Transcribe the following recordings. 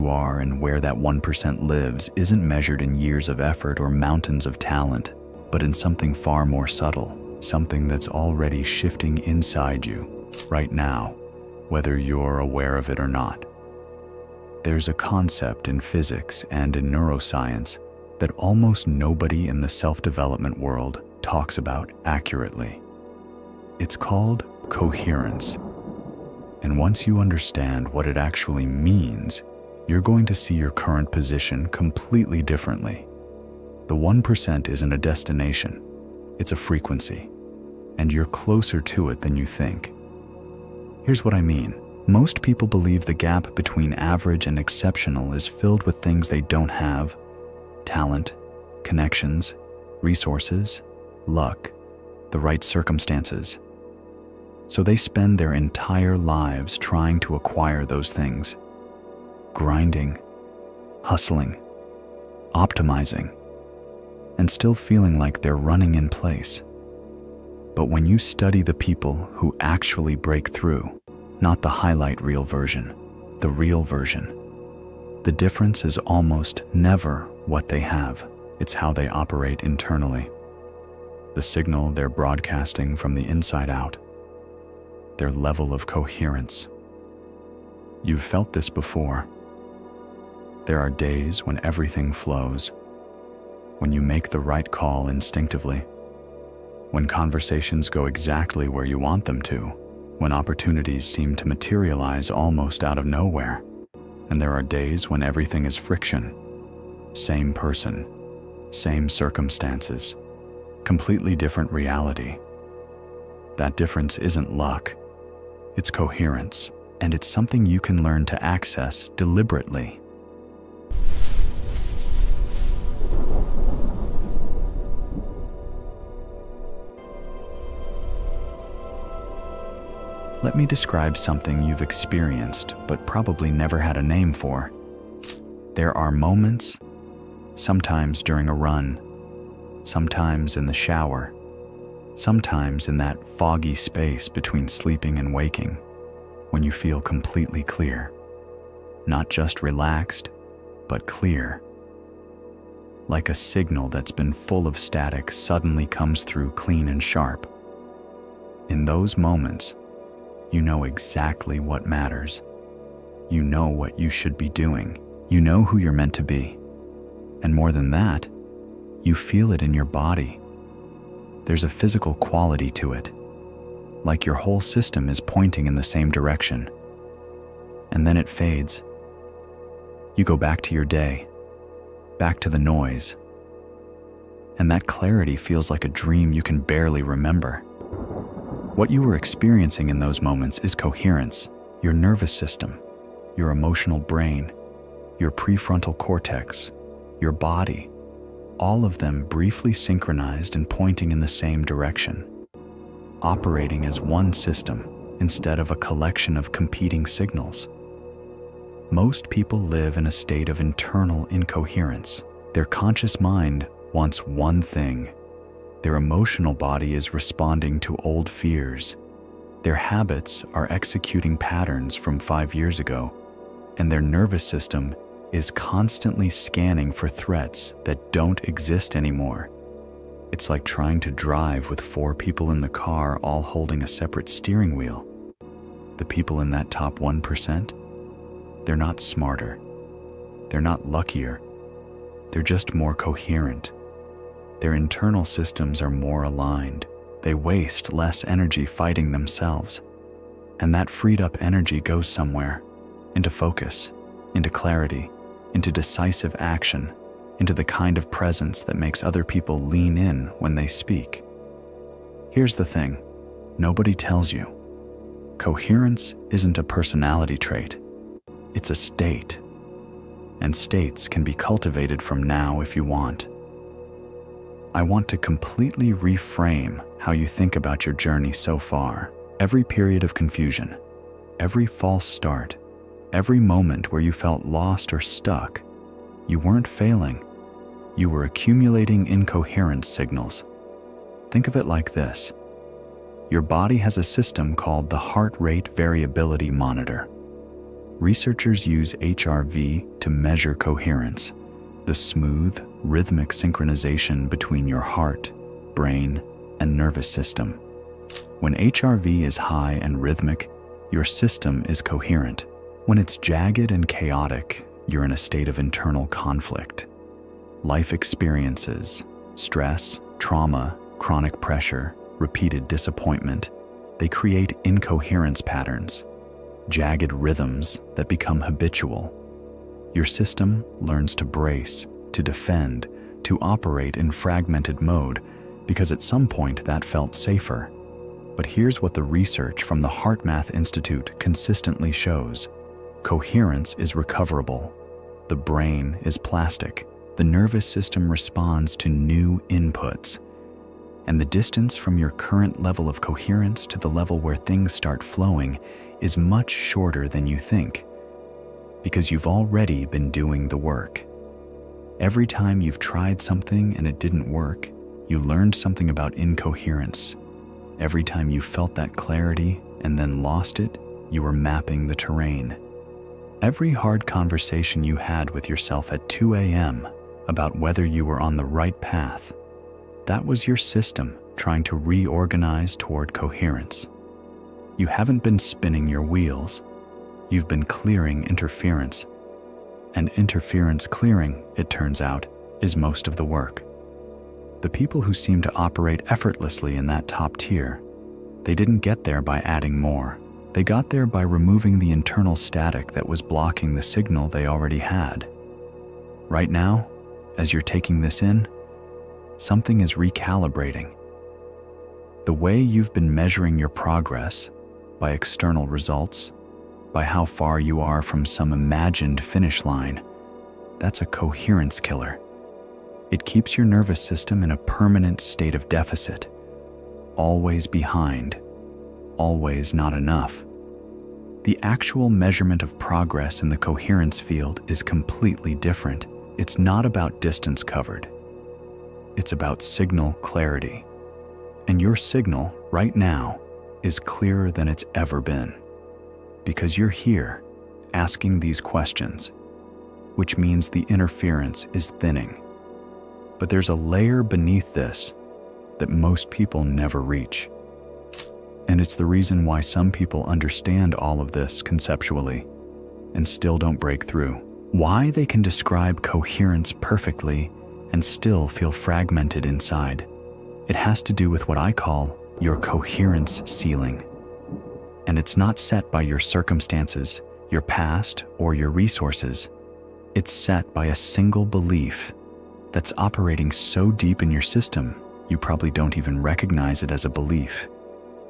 you are and where that 1% lives isn't measured in years of effort or mountains of talent, but in something far more subtle, something that's already shifting inside you, right now, whether you're aware of it or not. There's a concept in physics and in neuroscience that almost nobody in the self-development world talks about accurately. It's called coherence. And once you understand what it actually means, you're going to see your current position completely differently. The 1% isn't a destination, it's a frequency, and you're closer to it than you think. Here's what I mean. Most people believe the gap between average and exceptional is filled with things they don't have: talent, connections, resources, luck, the right circumstances. So they spend their entire lives trying to acquire those things, grinding, hustling, optimizing, and still feeling like they're running in place. But when you study the people who actually break through, not the highlight reel version, the real version, the difference is almost never what they have. It's how they operate internally, the signal they're broadcasting from the inside out, their level of coherence. You've felt this before. There are days when everything flows, when you make the right call instinctively, when conversations go exactly where you want them to, when opportunities seem to materialize almost out of nowhere. And there are days when everything is friction. Same person, same circumstances, completely different reality. That difference isn't luck. It's coherence, and it's something you can learn to access deliberately. Let me describe something you've experienced but probably never had a name for. There are moments, sometimes during a run, sometimes in the shower, sometimes in that foggy space between sleeping and waking, when you feel completely clear. Not just relaxed, but clear. Like a signal that's been full of static suddenly comes through clean and sharp. In those moments, you know exactly what matters. You know what you should be doing. You know who you're meant to be. And more than that, you feel it in your body. There's a physical quality to it, like your whole system is pointing in the same direction. And then it fades. You go back to your day, back to the noise. And that clarity feels like a dream you can barely remember. What you were experiencing in those moments is coherence. Your nervous system, your emotional brain, your prefrontal cortex, your body, all of them briefly synchronized and pointing in the same direction, operating as one system instead of a collection of competing signals. Most people live in a state of internal incoherence. Their conscious mind wants one thing. Their emotional body is responding to old fears. Their habits are executing patterns from 5 years ago, and their nervous system is constantly scanning for threats that don't exist anymore. It's like trying to drive with 4 people in the car all holding a separate steering wheel. The people in that top 1%, they're not smarter. They're not luckier. They're just more coherent. Their internal systems are more aligned. They waste less energy fighting themselves. And that freed up energy goes somewhere, into focus, into clarity, into decisive action, into the kind of presence that makes other people lean in when they speak. Here's the thing, nobody tells you. Coherence isn't a personality trait, it's a state. And states can be cultivated from now if you want. I want to completely reframe how you think about your journey so far. Every period of confusion, every false start, every moment where you felt lost or stuck, you weren't failing. You were accumulating incoherence signals. Think of it like this. Your body has a system called the heart rate variability monitor. Researchers use HRV to measure coherence, the smooth, rhythmic synchronization between your heart, brain, and nervous system. When HRV is high and rhythmic, your system is coherent. When it's jagged and chaotic, you're in a state of internal conflict. Life experiences, stress, trauma, chronic pressure, repeated disappointment, they create incoherence patterns, jagged rhythms that become habitual. Your system learns to brace, to defend, to operate in fragmented mode because at some point that felt safer. But here's what the research from the HeartMath Institute consistently shows. Coherence is recoverable. The brain is plastic. The nervous system responds to new inputs. And the distance from your current level of coherence to the level where things start flowing is much shorter than you think, because you've already been doing the work. Every time you've tried something and it didn't work, you learned something about incoherence. Every time you felt that clarity and then lost it, you were mapping the terrain. Every hard conversation you had with yourself at 2 a.m. about whether you were on the right path, that was your system trying to reorganize toward coherence. You haven't been spinning your wheels. You've been clearing interference. And interference clearing, it turns out, is most of the work. The people who seem to operate effortlessly in that top tier, they didn't get there by adding more. They got there by removing the internal static that was blocking the signal they already had. Right now, as you're taking this in, something is recalibrating. The way you've been measuring your progress, by external results, by how far you are from some imagined finish line, that's a coherence killer. It keeps your nervous system in a permanent state of deficit, always behind, always not enough. The actual measurement of progress in the coherence field is completely different. It's not about distance covered. It's about signal clarity. And your signal, right now, is clearer than it's ever been. Because you're here, asking these questions, which means the interference is thinning. But there's a layer beneath this that most people never reach. And it's the reason why some people understand all of this conceptually and still don't break through. Why they can describe coherence perfectly and still feel fragmented inside. It has to do with what I call your coherence ceiling. And it's not set by your circumstances, your past, or your resources. It's set by a single belief that's operating so deep in your system, you probably don't even recognize it as a belief.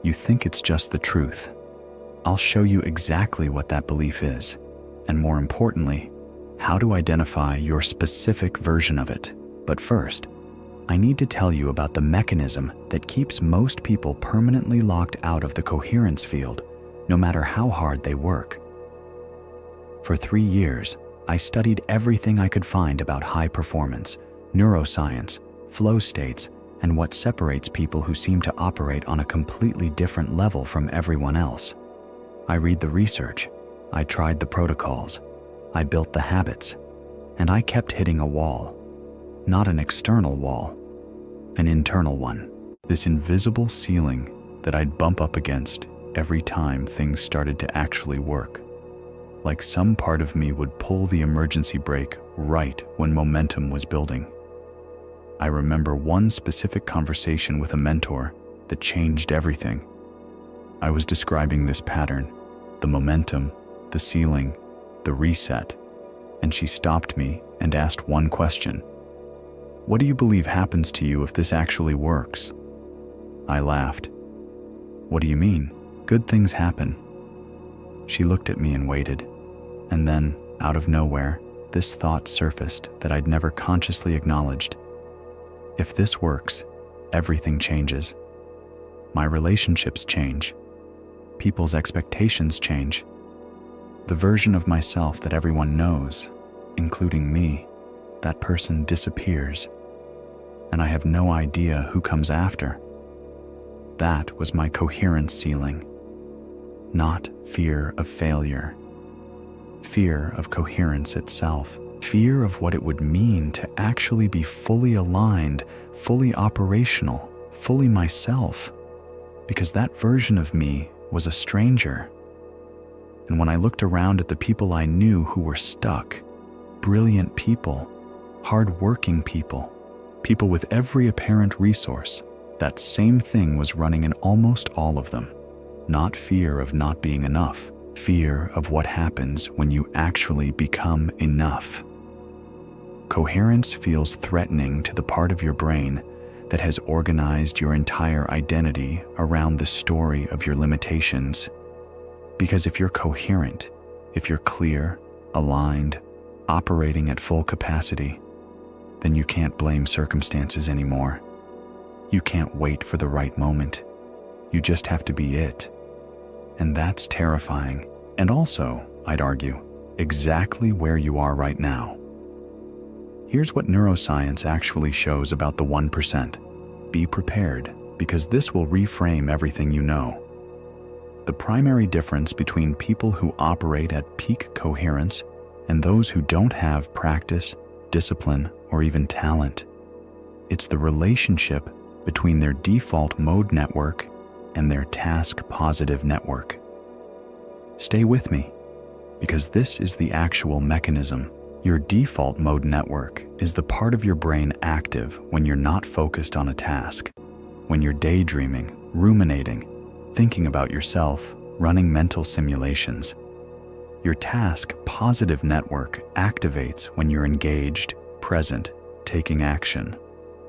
You think it's just the truth. I'll show you exactly what that belief is, and more importantly, how to identify your specific version of it. But first, I need to tell you about the mechanism that keeps most people permanently locked out of the coherence field, no matter how hard they work. For 3 years, I studied everything I could find about high performance, neuroscience, flow states, and what separates people who seem to operate on a completely different level from everyone else. I read the research, I tried the protocols, I built the habits, and I kept hitting a wall. Not an external wall, an internal one. This invisible ceiling that I'd bump up against every time things started to actually work. Like some part of me would pull the emergency brake right when momentum was building. I remember one specific conversation with a mentor that changed everything. I was describing this pattern, the momentum, the ceiling, the reset, and she stopped me and asked one question. What do you believe happens to you if this actually works? I laughed. What do you mean? Good things happen. She looked at me and waited. And then, out of nowhere, this thought surfaced that I'd never consciously acknowledged. If this works, everything changes. My relationships change. People's expectations change. The version of myself that everyone knows, including me, that person disappears. And I have no idea who comes after. That was my coherence ceiling. Not fear of failure, fear of coherence itself, fear of what it would mean to actually be fully aligned, fully operational, fully myself, because that version of me was a stranger. And when I looked around at the people I knew who were stuck, brilliant people, hard-working people, people with every apparent resource, that same thing was running in almost all of them. Not fear of not being enough, fear of what happens when you actually become enough. Coherence feels threatening to the part of your brain that has organized your entire identity around the story of your limitations. Because if you're coherent, if you're clear, aligned, operating at full capacity, then you can't blame circumstances anymore. You can't wait for the right moment. You just have to be it. And that's terrifying. And also, I'd argue, exactly where you are right now. Here's what neuroscience actually shows about the 1%. Be prepared, because this will reframe everything you know. The primary difference between people who operate at peak coherence and those who don't have practice, discipline, or even talent. It's the relationship between their default mode network and their task-positive network. Stay with me, because this is the actual mechanism. Your default mode network is the part of your brain active when you're not focused on a task, when you're daydreaming, ruminating, thinking about yourself, running mental simulations. Your task-positive network activates when you're engaged, present, taking action.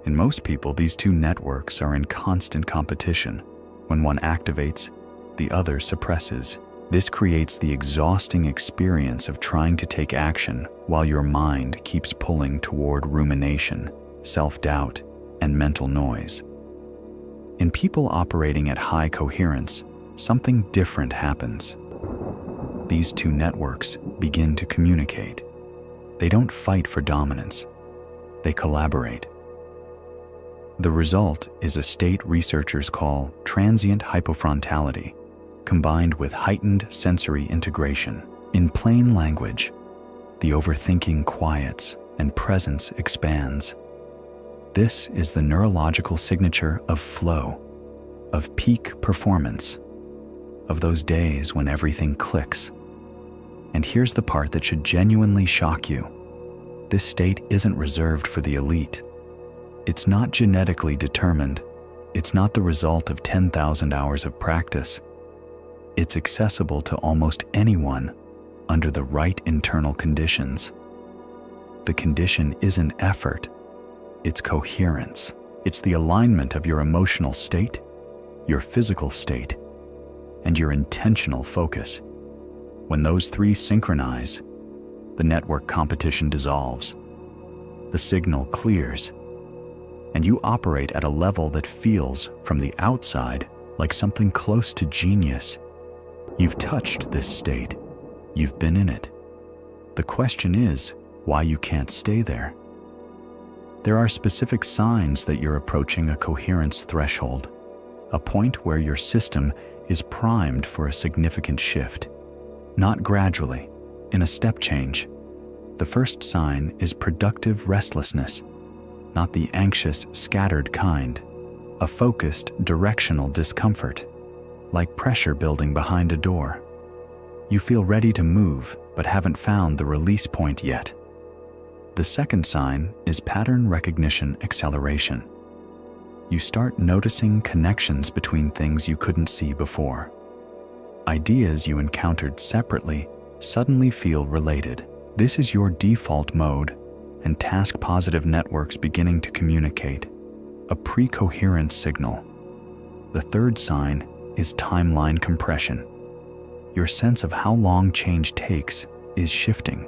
In most people, these two networks are in constant competition. When one activates, the other suppresses. This creates the exhausting experience of trying to take action while your mind keeps pulling toward rumination, self-doubt, and mental noise. In people operating at high coherence, something different happens. These two networks begin to communicate. They don't fight for dominance. They collaborate. The result is a state researchers call transient hypofrontality, combined with heightened sensory integration. In plain language, the overthinking quiets and presence expands. This is the neurological signature of flow, of peak performance, of those days when everything clicks. And here's the part that should genuinely shock you. This state isn't reserved for the elite. It's not genetically determined. It's not the result of 10,000 hours of practice. It's accessible to almost anyone under the right internal conditions. The condition isn't effort, it's coherence. It's the alignment of your emotional state, your physical state, and your intentional focus. When those three synchronize, the network competition dissolves, the signal clears, and you operate at a level that feels, from the outside, like something close to genius. You've touched this state. You've been in it. The question is why you can't stay there. There are specific signs that you're approaching a coherence threshold, a point where your system is primed for a significant shift. Not gradually, in a step change. The first sign is productive restlessness, not the anxious, scattered kind, a focused, directional discomfort, like pressure building behind a door. You feel ready to move, but haven't found the release point yet. The second sign is pattern recognition acceleration. You start noticing connections between things you couldn't see before. Ideas you encountered separately suddenly feel related. This is your default mode, and task-positive networks beginning to communicate, a pre-coherence signal. The third sign is timeline compression. Your sense of how long change takes is shifting.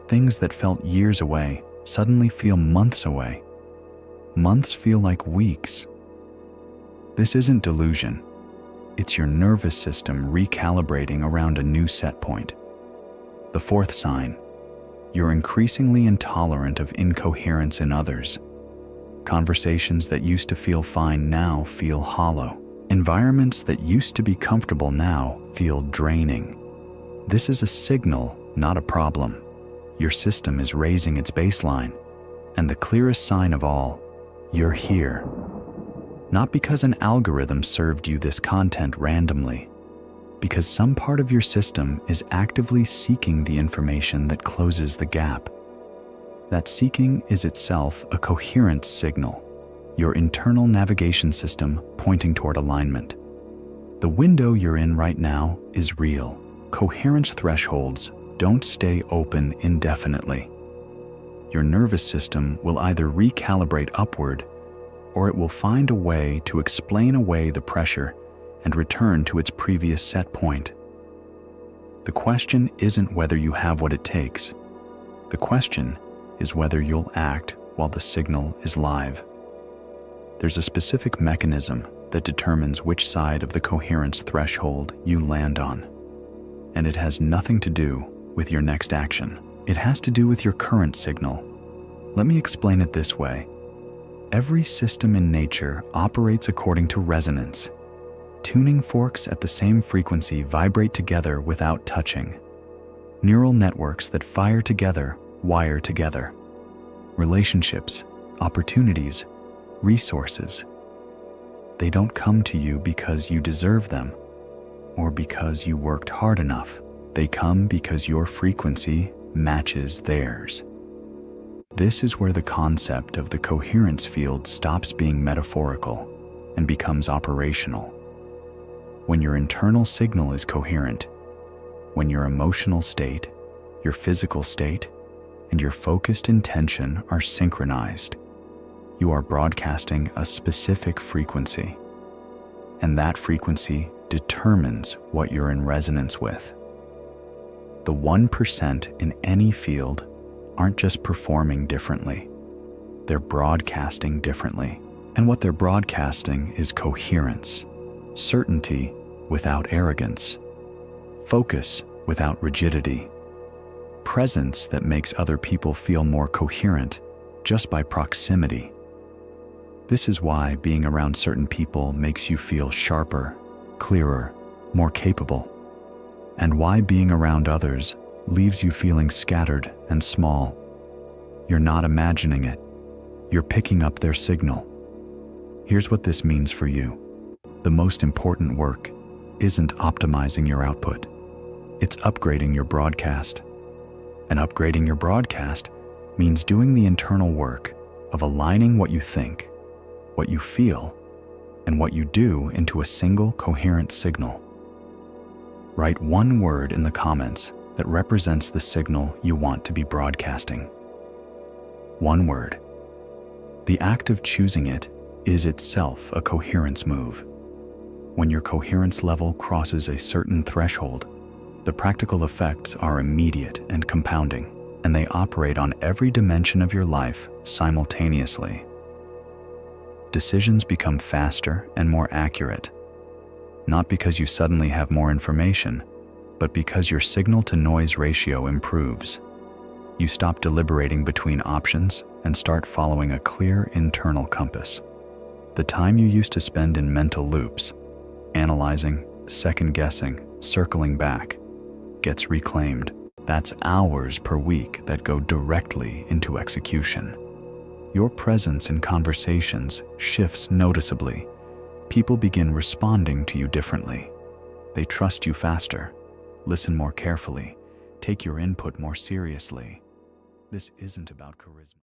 Things that felt years away suddenly feel months away. Months feel like weeks. This isn't delusion. It's your nervous system recalibrating around a new set point. The fourth sign: you're increasingly intolerant of incoherence in others. Conversations that used to feel fine now feel hollow. Environments that used to be comfortable now feel draining. This is a signal not a problem. Your system is raising its baseline, and the clearest sign of all, you're here. Not because an algorithm served you this content randomly, because some part of your system is actively seeking the information that closes the gap. That seeking is itself a coherence signal, your internal navigation system pointing toward alignment. The window you're in right now is real. Coherence thresholds don't stay open indefinitely. Your nervous system will either recalibrate upward, or it will find a way to explain away the pressure and return to its previous set point. The question isn't whether you have what it takes. The question is whether you'll act while the signal is live. There's a specific mechanism that determines which side of the coherence threshold you land on. And it has nothing to do with your next action. It has to do with your current signal. Let me explain it this way. Every system in nature operates according to resonance. Tuning forks at the same frequency vibrate together without touching. Neural networks that fire together wire together. Relationships, opportunities, resources. They don't come to you because you deserve them or because you worked hard enough. They come because your frequency matches theirs. This is where the concept of the coherence field stops being metaphorical and becomes operational. When your internal signal is coherent, when your emotional state, your physical state, and your focused intention are synchronized, you are broadcasting a specific frequency. And that frequency determines what you're in resonance with. The 1% in any field aren't just performing differently, they're broadcasting differently. And what they're broadcasting is coherence, certainty without arrogance, focus without rigidity, presence that makes other people feel more coherent just by proximity. This is why being around certain people makes you feel sharper, clearer, more capable, and why being around others leaves you feeling scattered and small. You're not imagining it. You're picking up their signal. Here's what this means for you. The most important work isn't optimizing your output. It's upgrading your broadcast. And upgrading your broadcast means doing the internal work of aligning what you think, what you feel, and what you do into a single coherent signal. Write one word in the comments that represents the signal you want to be broadcasting. One word. The act of choosing it is itself a coherence move. When your coherence level crosses a certain threshold, the practical effects are immediate and compounding, and they operate on every dimension of your life simultaneously. Decisions become faster and more accurate, not because you suddenly have more information, but because your signal-to-noise ratio improves. You stop deliberating between options and start following a clear internal compass. The time you used to spend in mental loops, analyzing, second-guessing, circling back, gets reclaimed. That's hours per week that go directly into execution. Your presence in conversations shifts noticeably. People begin responding to you differently. They trust you faster, listen more carefully, take your input more seriously. This isn't about charisma.